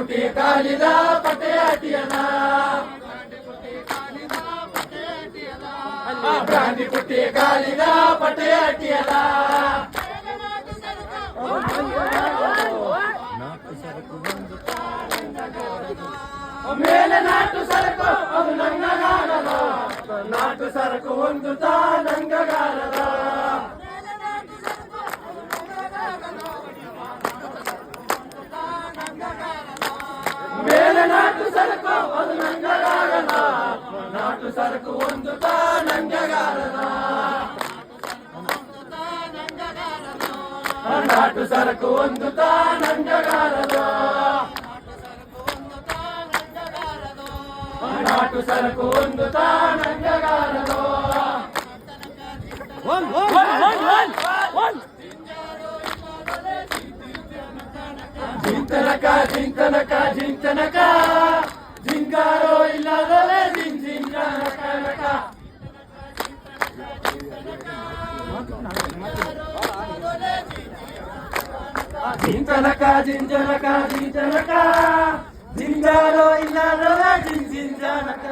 ಪುಟಿ ಕಾಲಿದ ಪಟೆ ಅಟಿಯದ brandy ಪುಟಿ ಕಾಲಿದ ಪಟೆ ಅಟಿಯದ ಮೇಲೆ ನಾಟು ಸರಕು ಅದು ನಂಗಗಾರದ ನಾಟು ಸರಕು ಹೊಂದುತ್ತಾ ನಂಗಗಾರದ ಮೇಲೆ ನಾಟು ಸರಕು ಅದು ನಂಗಗಾರದ ನಾಟು ಸರಕು ಹೊಂದುತ್ತಾ ನಂಗಗಾರದ ನಾಟು ಸರಕು ಹೊಂದುತ್ತಾ ನಂಗಗಾರದ ನಾಟು ಸರಕು ಹೊಂದುತ್ತಾ ನಂಗಗಾರದ ಜಿಂತನಕ ಜಿಂತನಕ ಜಿಂತನಕ ಜಿಂಗಾರೋ ಇಲ್ಲದಲೆ ಜಿಂಜಿಂಜನಕ ಜಿಂತನಕ ಜಿಂಜನಕ ಜಿಂಜನಕ ಜಿಂಗಾರೋ ಇಲ್ಲದಲೆ ಜಿಂಜಿಂಜನಕ